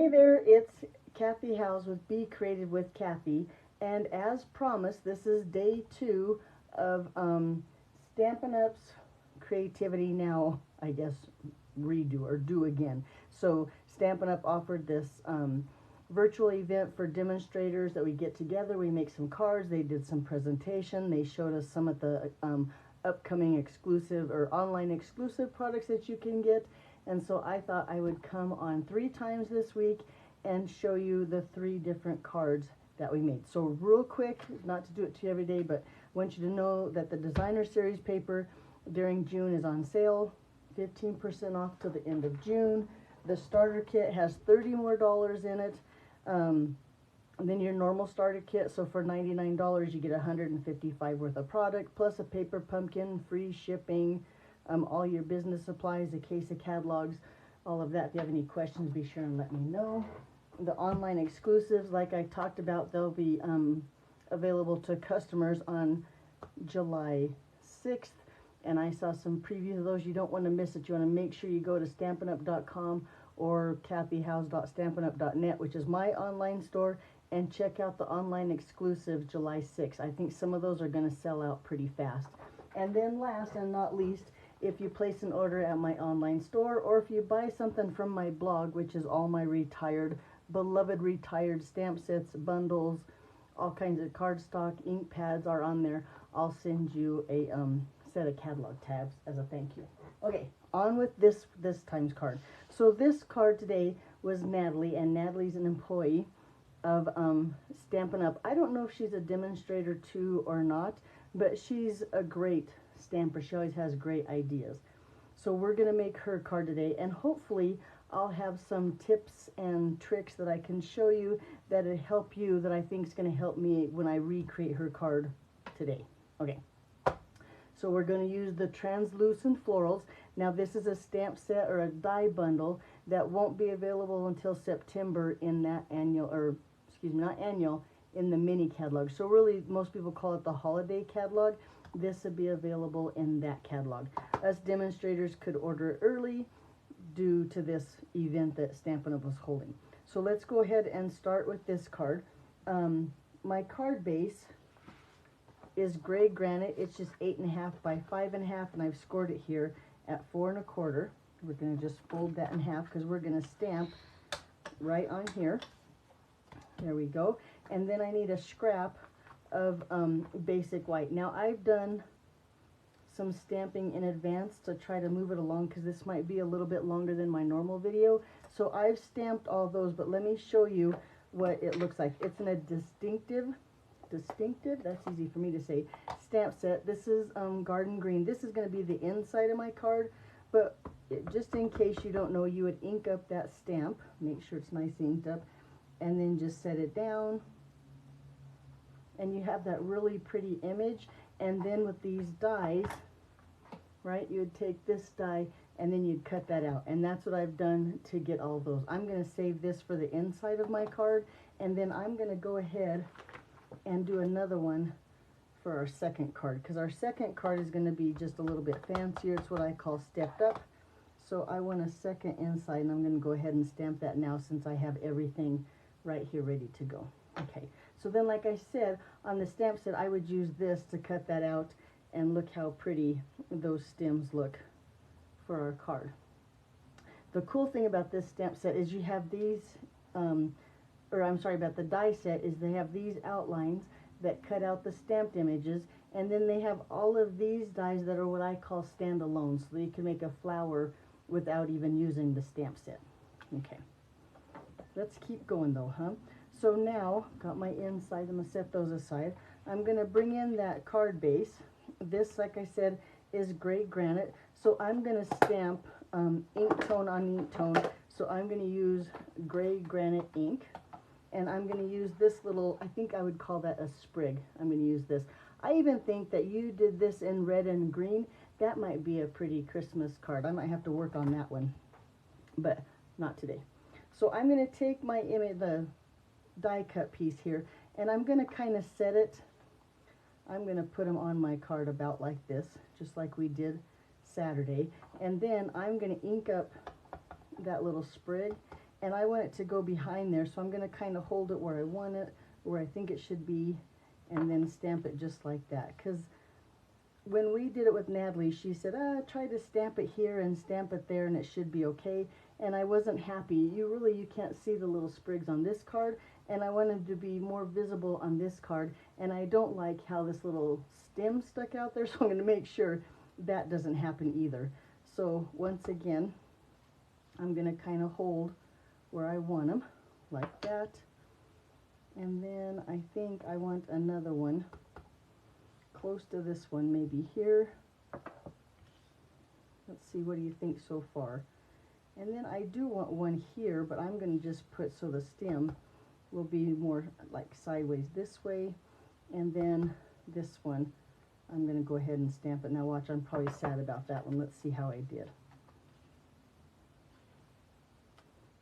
Hey there, it's Kathy Howes with Be Creative with Kathy, and as promised, this is day 2 of Stampin' Up's Creativity Now, I guess, redo or do again. So Stampin' Up offered this virtual event for demonstrators that we get together, we make some cards, they did some presentation, they showed us some of the upcoming exclusive or online exclusive products that you can get. And so I thought I would come on 3 times this week and show you the 3 different cards that we made. So real quick, not to do it to you every day, but I want you to know that the Designer Series paper during June is on sale, 15% off till the end of June. The starter kit has $30 more in it than your normal starter kit. So for $99, you get $155 worth of product, plus a paper pumpkin, free shipping, all your business supplies, a case of catalogs, all of that. If you have any questions, be sure and let me know. The online exclusives, like I talked about, they'll be available to customers on July 6th. And I saw some previews of those. You don't want to miss it. You want to make sure you go to StampinUp.com or kathyhowes.stampinup.net, which is my online store, and check out the online exclusive July 6th. I think some of those are going to sell out pretty fast. And then last and not least, if you place an order at my online store, or if you buy something from my blog, which is all my beloved retired stamp sets, bundles, all kinds of cardstock, ink pads are on there, I'll send you a set of catalog tabs as a thank you. Okay, on with this time's card. So this card today was Natalie, and Natalie's an employee of Stampin' Up. I don't know if she's a demonstrator too or not, but she's a great stamper. She always has great ideas. So we're going to make her card today, and hopefully I'll have some tips and tricks that I can show you that'll help you, that I think is going to help me when I recreate her card today. Okay, so we're going to use the translucent florals. Now this is a stamp set or a die bundle that won't be available until September in that annual, or excuse me, not annual, in the mini catalog. So really most people call it the holiday catalog. This will be available in that catalog. Us demonstrators could order early due to this event that Stampin' Up was holding. So let's go ahead and start with this card. My card base is gray granite. It's just 8.5 by 5.5, and I've scored it here at 4 1/4. We're going to just fold that in half because we're going to stamp right on here. There we go. And then I need a scrap of basic white. Now I've done some stamping in advance to try to move it along because this might be a little bit longer than my normal video. So I've stamped all those, but let me show you what it looks like. It's in a distinctive, that's easy for me to say, stamp set. This is garden green. This is going to be the inside of my card, but just in case you don't know, you would ink up that stamp, make sure it's nice inked up, and then just set it down. And you have that really pretty image. And then with these dies, right, you would take this die and then you'd cut that out. And that's what I've done to get all those. I'm going to save this for the inside of my card, and then I'm going to go ahead and do another one for our second card, because our second card is going to be just a little bit fancier. It's what I call stepped up. So I want a second inside, and I'm going to go ahead and stamp that now since I have everything right here ready to go. Okay, so then like I said, on the stamp set, I would use this to cut that out, and look how pretty those stems look for our card. The cool thing about this stamp set is you have these, about the die set, is they have these outlines that cut out the stamped images, and then they have all of these dies that are what I call standalone, so you can make a flower without even using the stamp set. Okay, let's keep going though, huh? So now, got my inside, I'm going to set those aside. I'm going to bring in that card base. This, like I said, is gray granite. So I'm going to stamp ink tone on ink tone. So I'm going to use gray granite ink. And I'm going to use this little, I think I would call that a sprig. I'm going to use this. I even think that you did this in red and green. That might be a pretty Christmas card. I might have to work on that one, but not today. So I'm going to take my image, the die cut piece here, and I'm going to kind of set it. I'm going to put them on my card about like this, just like we did Saturday, and then I'm going to ink up that little sprig, and I want it to go behind there, so I'm going to kind of hold it where I want it, where I think it should be, and then stamp it just like that. Because when we did it with Natalie, she said, try to stamp it here and stamp it there and it should be okay. And I wasn't happy. You can't see the little sprigs on this card, and I wanted to be more visible on this card, and I don't like how this little stem stuck out there, so I'm going to make sure that doesn't happen either. So once again, I'm going to kind of hold where I want them, like that. And then I think I want another one close to this one, maybe here. Let's see, what do you think so far? And then I do want one here, but I'm going to just put so the stem will be more like sideways this way. And then this one, I'm going to go ahead and stamp it. Now watch, I'm probably sad about that one. Let's see how I did.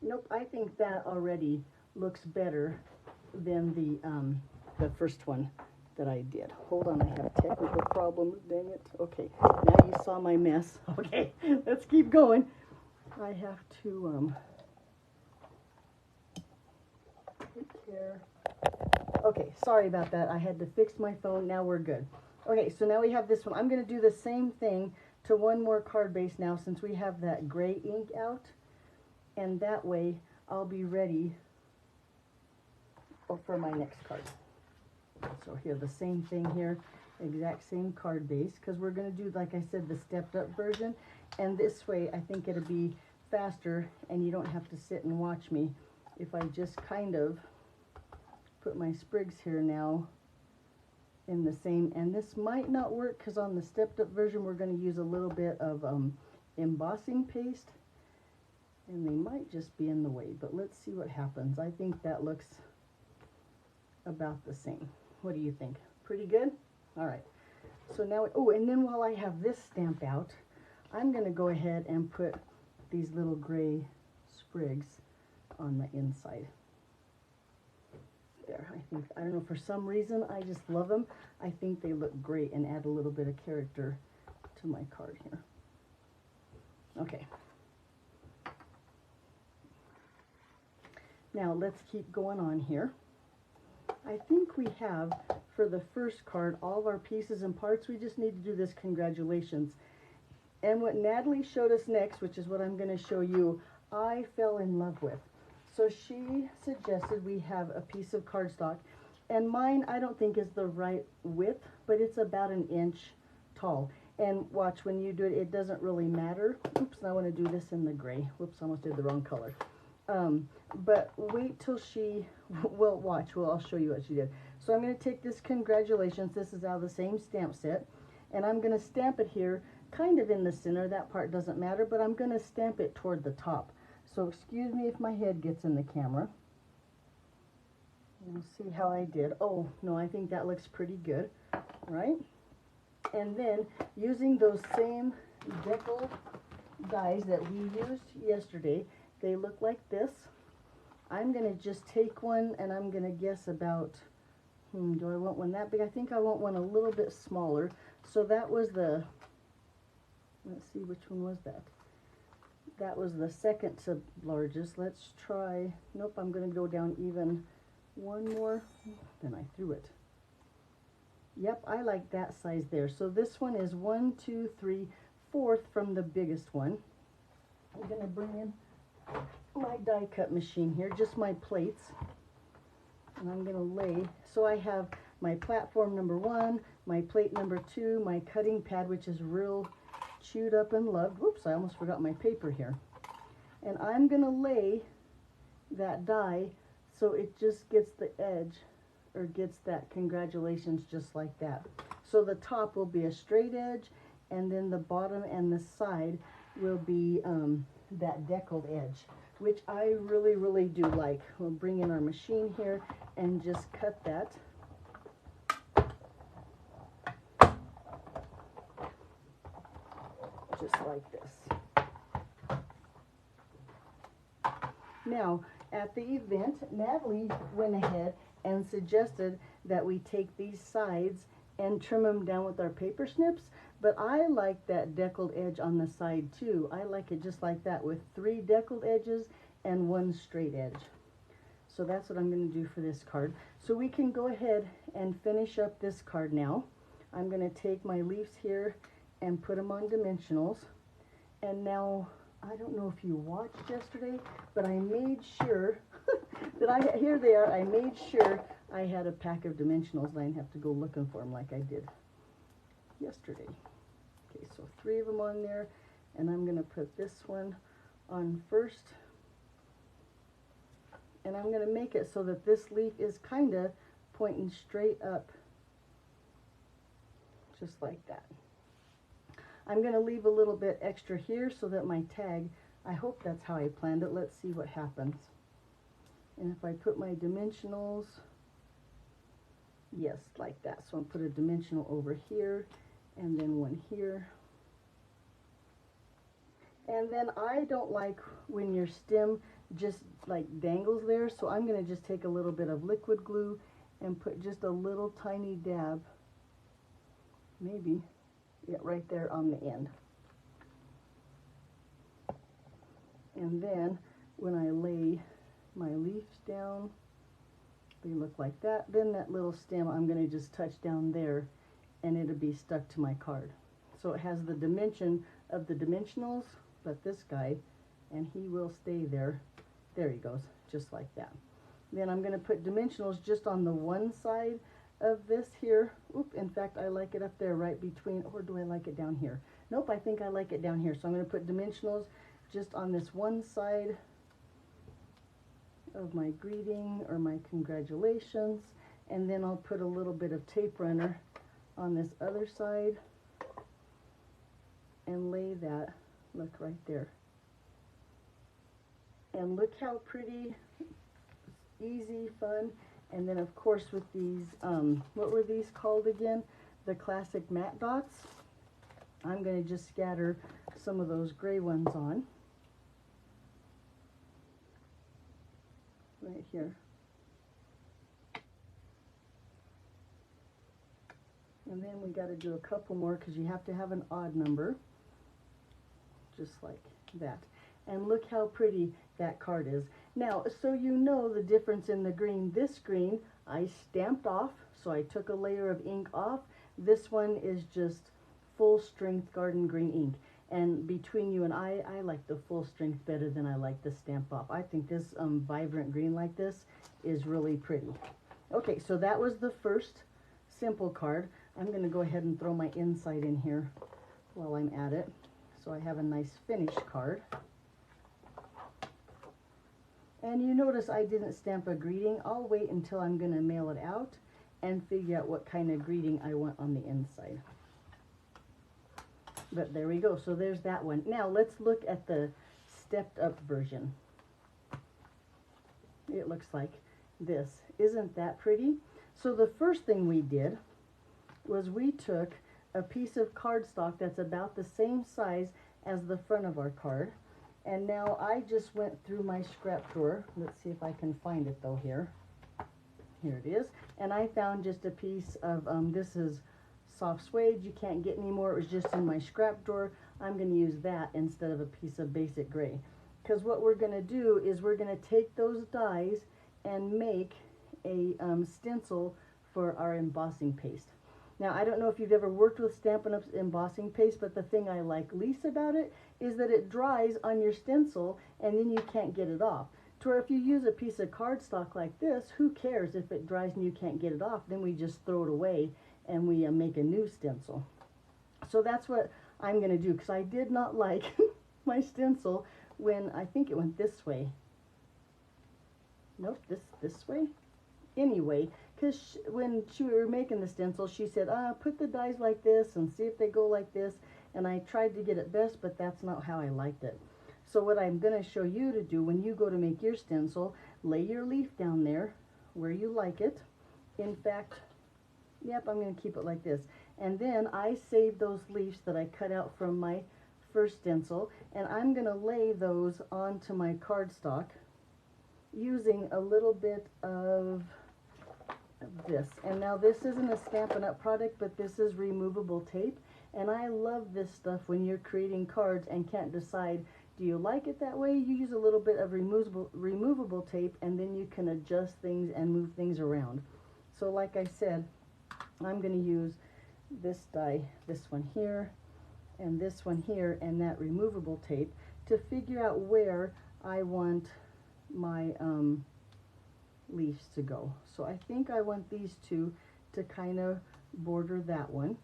Nope, I think that already looks better than the first one that I did. Hold on, I have technical problems, dang it. Okay, now you saw my mess. Okay, let's keep going. I have to take care. Okay, sorry about that. I had to fix my phone. Now we're good. Okay, so now we have this one. I'm going to do the same thing to one more card base now, since we have that gray ink out. And that way I'll be ready for my next card. So here, the same thing here, exact same card base, because we're going to do, like I said, the stepped up version. And this way I think it'll be faster, and you don't have to sit and watch me if I just kind of put my sprigs here now in the same. And this might not work because on the stepped up version we're going to use a little bit of embossing paste, and they might just be in the way, but let's see what happens. I think that looks about the same. What do you think? Pretty good? All right. So now, oh, and then while I have this stamp out, I'm going to go ahead and put these little gray sprigs on the inside. There, I don't know, for some reason, I just love them. I think they look great and add a little bit of character to my card here. Okay. Now let's keep going on here. I think we have, for the first card, all of our pieces and parts. We just need to do this congratulations. And what Natalie showed us next, which is what I'm going to show you, I fell in love with. So she suggested we have a piece of cardstock, and mine I don't think is the right width, but it's about 1 inch tall. And watch, when you do it, it doesn't really matter. Oops, I want to do this in the gray. Whoops, I almost did the wrong color. But wait till she, well, watch, well, I'll show you what she did. So I'm going to take this congratulations, this is out of the same stamp set, and I'm going to stamp it here, kind of in the center. That part doesn't matter, but I'm going to stamp it toward the top. So excuse me if my head gets in the camera. We'll see how I did. Oh, no, I think that looks pretty good, right? And then, using those same decal dies that we used yesterday, they look like this. I'm going to just take one, and I'm going to guess about, do I want one that big? I think I want one a little bit smaller. So that was the, let's see, which one was that? That was the second to largest. Let's try, nope, I'm going to go down even one more. Then I threw it. Yep, I like that size there. So this one is 1, 2, 3, 4th from the biggest one. I'm going to bring in my die cut machine here, just my plates, and I'm going to lay, so I have my platform number 1, my plate number 2, my cutting pad, which is real chewed up and loved. Whoops, I almost forgot my paper here. And I'm going to lay that die so it just gets the edge, or gets that congratulations just like that. So the top will be a straight edge, and then the bottom and the side will be that deckled edge, which I really, really do like. We'll bring in our machine here and just cut that. Just like this. Now, at the event, Natalie went ahead and suggested that we take these sides and trim them down with our paper snips, but I like that deckled edge on the side too. I like it just like that with 3 deckled edges and one straight edge. So that's what I'm going to do for this card. So we can go ahead and finish up this card now. I'm going to take my leaves here and put them on dimensionals. And now, I don't know if you watched yesterday, but I made sure that here they are. I made sure I had a pack of dimensionals and I didn't have to go looking for them like I did yesterday. Okay, so 3 of them on there, and I'm going to put this one on first. And I'm going to make it so that this leaf is kind of pointing straight up, just like that. I'm going to leave a little bit extra here so that my tag, I hope that's how I planned it. Let's see what happens. And if I put my dimensionals, yes, like that. So I'll put a dimensional over here and then one here. And then I don't like when your stem just like dangles there, so I'm going to just take a little bit of liquid glue and put just a little tiny dab, maybe, yeah, right there on the end. And then when I lay my leaves down, they look like that. Then that little stem I'm going to just touch down there and it'll be stuck to my card. So it has the dimension of the dimensionals, but this guy, and he will stay there. There he goes, just like that. Then I'm going to put dimensionals just on the one side of this here. Oop, in fact, I like it up there right between, or do I like it down here? Nope, I think I like it down here. So I'm going to put dimensionals just on this one side of my greeting or my congratulations, and then I'll put a little bit of tape runner on this other side and lay that, look right there. And look how pretty, easy, fun. And then of course with these, what were these called again? The classic matte dots. I'm going to just scatter some of those gray ones on. Right here. And then we got to do a couple more because you have to have an odd number. Just like that. And look how pretty that card is. Now, so you know the difference in the green. This green I stamped off, so I took a layer of ink off. This one is just full strength garden green ink. And between you and I like the full strength better than I like the stamp off. I think this vibrant green like this is really pretty. Okay, so that was the first simple card. I'm going to go ahead and throw my inside in here while I'm at it. So I have a nice finished card. And you notice I didn't stamp a greeting. I'll wait until I'm going to mail it out and figure out what kind of greeting I want on the inside. But there we go. So there's that one. Now let's look at the stepped up version. It looks like this. Isn't that pretty? So the first thing we did was we took a piece of cardstock that's about the same size as the front of our card. And now I just went through my scrap drawer. Let's see if I can find it though here. Here it is. And I found just a piece of, this is soft suede. You can't get any more. It was just in my scrap drawer. I'm going to use that instead of a piece of basic gray. Because what we're going to do is we're going to take those dies and make a stencil for our embossing paste. Now, I don't know if you've ever worked with Stampin' Up's embossing paste, but the thing I like least about it is that it dries on your stencil and then you can't get it off. To where if you use a piece of cardstock like this, who cares if it dries and you can't get it off? Then we just throw it away and we make a new stencil. So that's what I'm going to do, because I did not like my stencil when I think it went this way. Nope, this way. Anyway, because when we were making the stencil, she said, put the dies like this and see if they go like this. And I tried to get it best, but that's not how I liked it. So what I'm going to show you to do when you go to make your stencil, lay your leaf down there where you like it. In fact, yep, I'm going to keep it like this. And then I saved those leaves that I cut out from my first stencil, and I'm going to lay those onto my cardstock using a little bit of this. And now this isn't a Stampin' Up product, but this is removable tape. And I love this stuff when you're creating cards and can't decide, Do you like it that way? You use a little bit of removable tape, and then you can adjust things and move things around. So like I said, I'm going to use this die, this one here, and this one here, and that removable tape to figure out where I want my leaves to go. So I think I want these two to kind of border that one.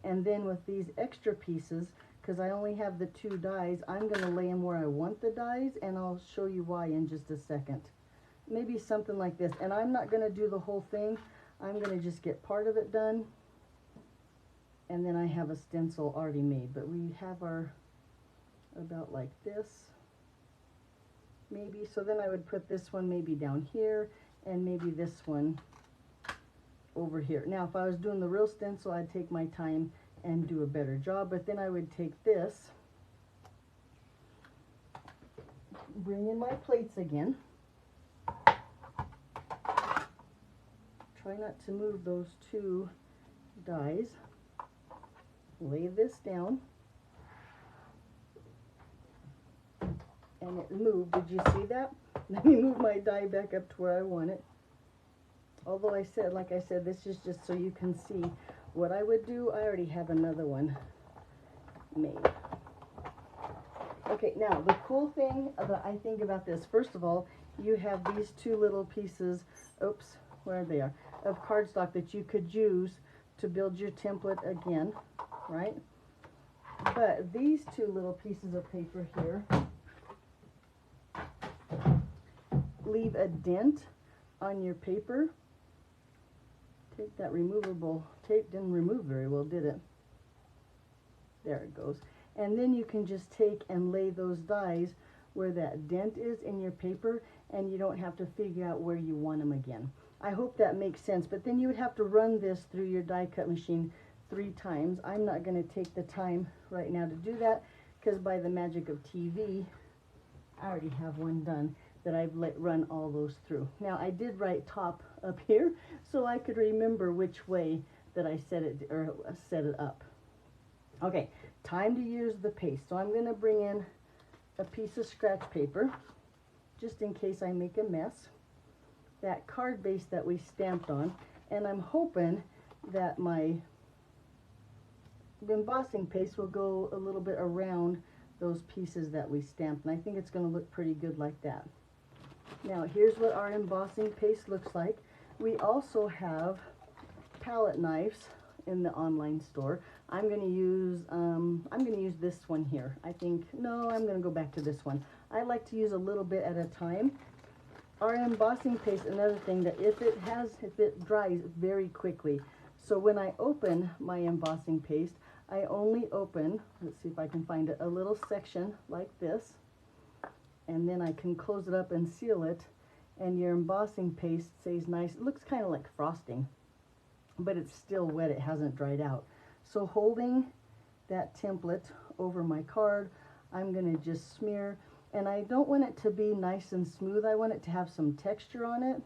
And then with these extra pieces, because I only have the two dies, I'm going to lay them where I want the dies, and I'll show you why in just a second. Maybe something like this. And I'm not going to do the whole thing. I'm going to just get part of it done. And then I have a stencil already made. But we have our about like this. Maybe. So then I would put this one maybe down here, and maybe this one over here. Now if I was doing the real stencil, I'd take my time and do a better job, but then I would take this, bring in my plates again, try not to move those two dies, lay this down, and it moved. Did you see that? Let me move my die back up to where I want it. Although like I said, this is just so you can see what I would do. I already have another one made. Okay, now the cool thing that I think about this, first of all, you have these two little pieces, oops, where they are, of cardstock that you could use to build your template again, right? But these two little pieces of paper here leave a dent on your paper. Take that removable tape, didn't remove very well, did it? There it goes. And then you can just take and lay those dies where that dent is in your paper, and you don't have to figure out where you want them again. I hope that makes sense, but then you would have to run this through your die cut machine 3 times. I'm not going to take the time right now to do that, because by the magic of TV, I already have one done that I've run all those through. Now I did write top up here so I could remember which way that I set it up. Okay, time to use the paste. So I'm going to bring in a piece of scratch paper just in case I make a mess. That card base that we stamped on, and I'm hoping that my embossing paste will go a little bit around those pieces that we stamped, and I think it's going to look pretty good like that. Now here's what our embossing paste looks like. We also have palette knives in the online store. I'm going to use this one here. I'm going to go back to this one. I like to use a little bit at a time. Our embossing paste, another thing, that if it dries very quickly. So when I open my embossing paste, I only open, let's see if I can find it, a little section like this, and then I can close it up and seal it, and your embossing paste stays nice. It looks kind of like frosting, but it's still wet, it hasn't dried out. So holding that template over my card, I'm going to just smear, and I don't want it to be nice and smooth, I want it to have some texture on it,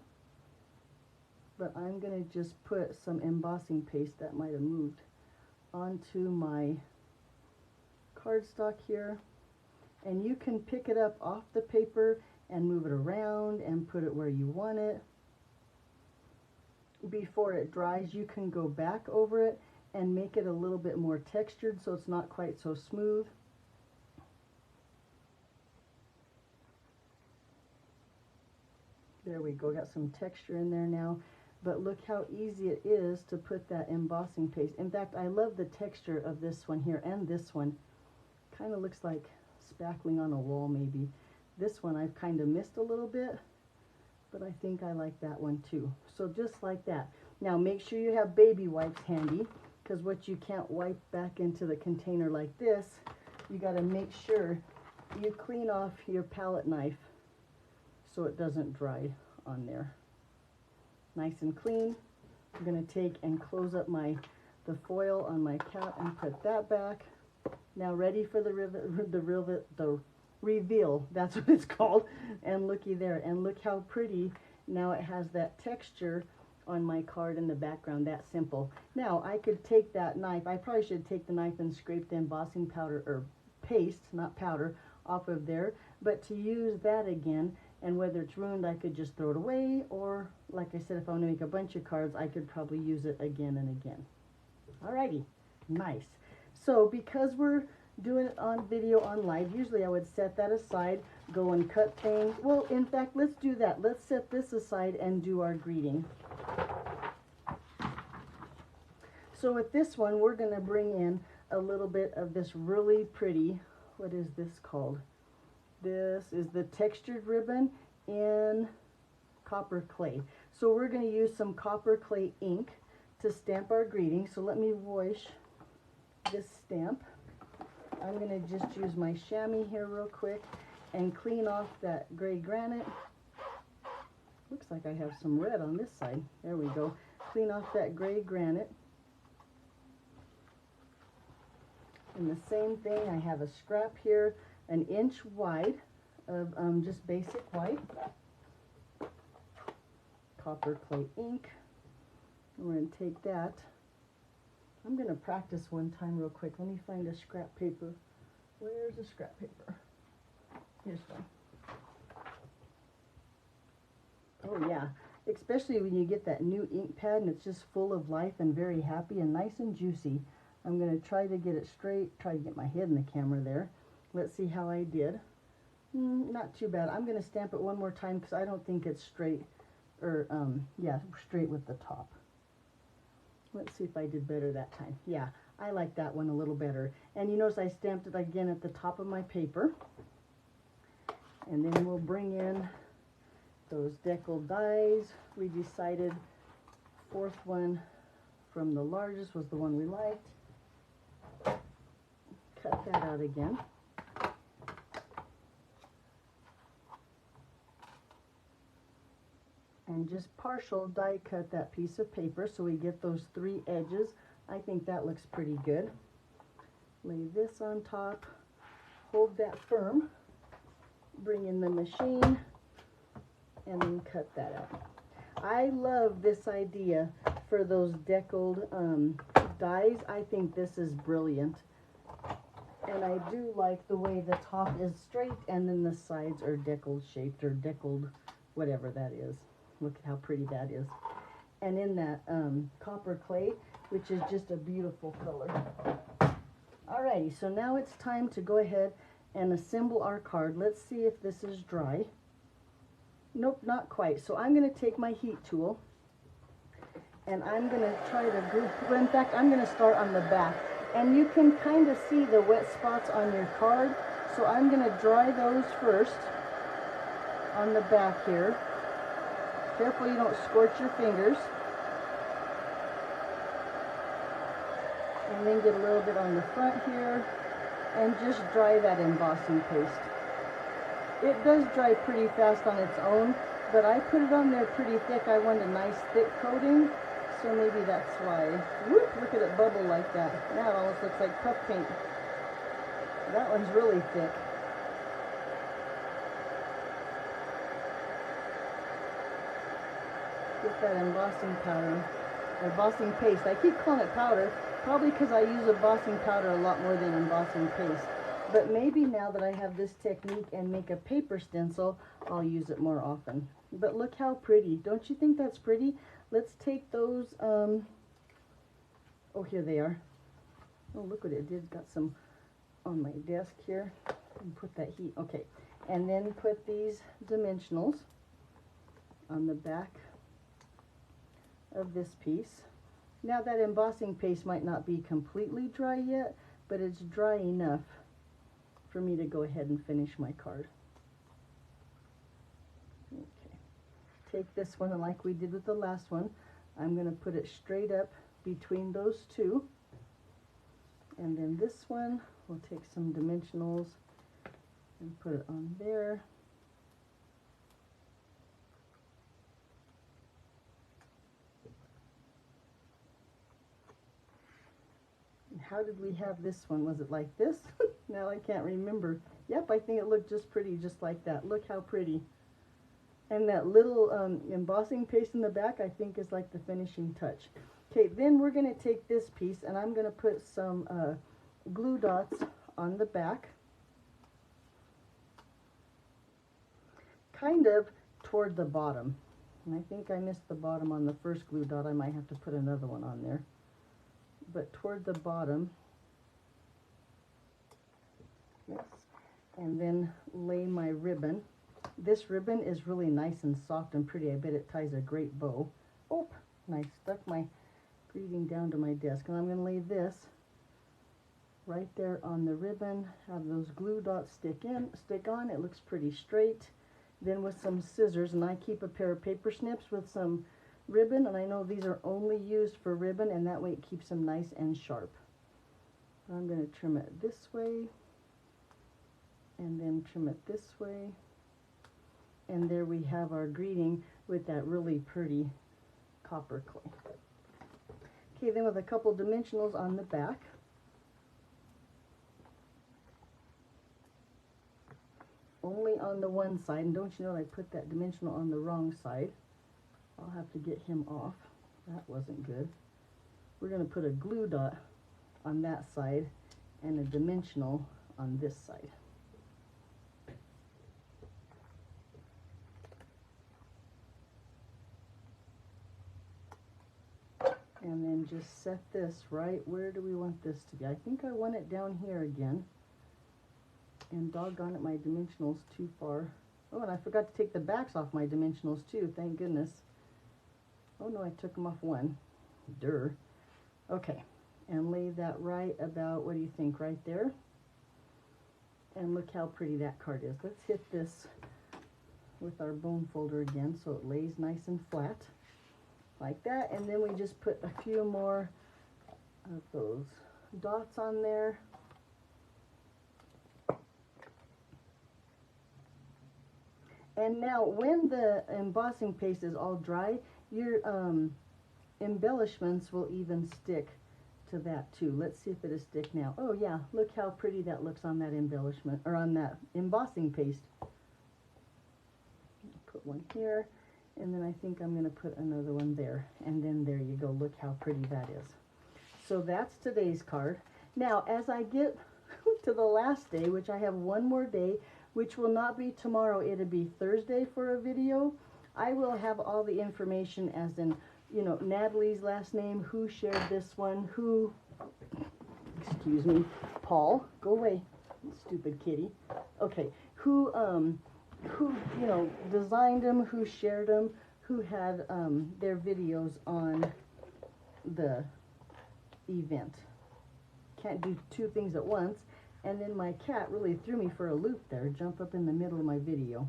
but I'm going to just put some embossing paste that might have moved onto my cardstock here, and you can pick it up off the paper and move it around and put it where you want it. Before it dries, you can go back over it and make it a little bit more textured so it's not quite so smooth. There we go, got some texture in there now. But look how easy it is to put that embossing paste. In fact, I love the texture of this one here and this one. Kind of looks like spackling on a wall maybe. This one I've kind of missed a little bit, but I think I like that one too. So just like that. Now make sure you have baby wipes handy, because what you can't wipe back into the container like this, you got to make sure you clean off your palette knife so it doesn't dry on there. Nice and clean. I'm going to take and close up the foil on my cap and put that back. Now ready for the reveal. That's what it's called. And looky there. And look how pretty now it has that texture on my card in the background. That simple. Now I could take that knife. I probably should take the knife and scrape the embossing powder or paste, not powder, off of there, but to use that again, and whether it's ruined, I could just throw it away, or like I said, if I want to make a bunch of cards, I could probably use it again and again. Alrighty, nice. So because we're doing it on video on live, usually I would set that aside, go and cut things. Well, in fact, let's do that. Let's set this aside and do our greeting. So with this one, we're going to bring in a little bit of this really pretty, what is this called? This is the textured ribbon in copper clay. So we're going to use some copper clay ink to stamp our greeting. So let me wash this stamp. I'm going to just use my chamois here real quick and clean off that gray granite. Looks like I have some red on this side. There we go. Clean off that gray granite. And the same thing, I have a scrap here, 1 inch wide of just basic white. Copper clay ink. We're going to take that. I'm going to practice one time real quick. Let me find a scrap paper. Where's the scrap paper? Here's one. Oh yeah, especially when you get that new ink pad and it's just full of life and very happy and nice and juicy. I'm going to try to get it straight, try to get my head in the camera there. Let's see how I did. Not too bad. I'm going to stamp it one more time because I don't think it's straight, or yeah, straight with the top. Let's see if I did better that time. Yeah, I like that one a little better. And you notice I stamped it again at the top of my paper. And then we'll bring in those deckled dies. We decided 4th one from the largest was the one we liked. Cut that out again. And just partial die cut that piece of paper so we get those 3 edges. I think that looks pretty good. Lay this on top, hold that firm, bring in the machine, and then cut that out. I love this idea for those deckled dies. I think this is brilliant. And I do like the way the top is straight and then the sides are deckled shaped, or deckled, whatever that is. Look at how pretty that is. And in that copper clay, which is just a beautiful color. Alrighty, so now it's time to go ahead and assemble our card. Let's see if this is dry. Nope, not quite. So I'm going to take my heat tool and I'm going to try to glue. Well, in fact, I'm going to start on the back. And you can kind of see the wet spots on your card. So I'm going to dry those first on the back here. Careful you don't scorch your fingers. And then get a little bit on the front here. And just dry that embossing paste. It does dry pretty fast on its own, but I put it on there pretty thick. I want a nice thick coating, so maybe that's why. Whoop, look at it bubble like that. Now it almost looks like puff paint. That one's really thick. Get that embossing powder, embossing paste. I keep calling it powder, probably because I use embossing powder a lot more than embossing paste. But maybe now that I have this technique and make a paper stencil, I'll use it more often. But look how pretty. Don't you think that's pretty? Let's take those, oh, here they are. Oh, look what it did. Got some on my desk here. And put that heat, okay. And then put these dimensionals on the back of this piece. Now that embossing paste might not be completely dry yet, but it's dry enough for me to go ahead and finish my card. Okay. Take this one, and like we did with the last one, I'm going to put it straight up between those two. And then this one, we'll take some dimensionals and put it on there. How did we have this one? Was it like this? Now I can't remember. Yep, I think it looked just pretty, just like that. Look how pretty. And that little embossing paste in the back, I think, is like the finishing touch. Okay, then we're going to take this piece, and I'm going to put some glue dots on the back. kind of toward the bottom. And I think I missed the bottom on the first glue dot. I might have to put another one on there. But toward the bottom, yes, and then lay my ribbon. This ribbon is really nice and soft and pretty. I bet it ties a great bow. Oh, and I stuck my greeting down to my desk. And I'm going to lay this right there on the ribbon. Have those glue dots stick on. It looks pretty straight. Then with some scissors, and I keep a pair of paper snips with some ribbon, and I know these are only used for ribbon, and that way it keeps them nice and sharp. I'm going to trim it this way, and then trim it this way. And there we have our greeting with that really pretty copper clay. Okay, then with a couple dimensionals on the back. Only on the one side, and don't you know I put that dimensional on the wrong side. I'll have to get him off. That wasn't good. We're going to put a glue dot on that side and a dimensional on this side. And then just set this right, where do we want this to be? I think I want it down here again. And doggone it, my dimensional's too far. Oh, and I forgot to take the backs off my dimensionals too, thank goodness. Oh no, I took them off one. Durr. Okay, and lay that right about, what do you think, right there? And look how pretty that card is. Let's hit this with our bone folder again so it lays nice and flat. Like that, and then we just put a few more of those dots on there. And now when the embossing paste is all dry, your embellishments will even stick to that too. Let's see if it'll stick now. Oh yeah, look how pretty that looks on that embellishment, or on that embossing paste. Put one here. And then I think I'm going to put another one there. And then there you go. Look how pretty that is. So that's today's card. Now, as I get to the last day, which I have one more day, which will not be tomorrow, it'll be Thursday for a video, I will have all the information, as in, you know, Natalie's last name, who shared this one, who, excuse me, Paul, go away, stupid kitty. Okay, who, you know, designed them, who shared them, who had their videos on the event. Can't do two things at once. And then my cat really threw me for a loop there, jump up in the middle of my video.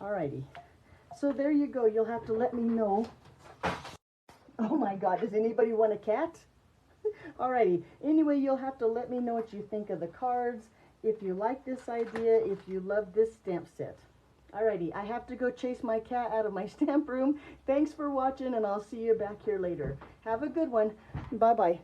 Alrighty, so there you go. You'll have to let me know. Oh my God, does anybody want a cat? Alrighty, anyway, you'll have to let me know what you think of the cards. If you like this idea, if you love this stamp set. Alrighty, I have to go chase my cat out of my stamp room. Thanks for watching, and I'll see you back here later. Have a good one. Bye-bye.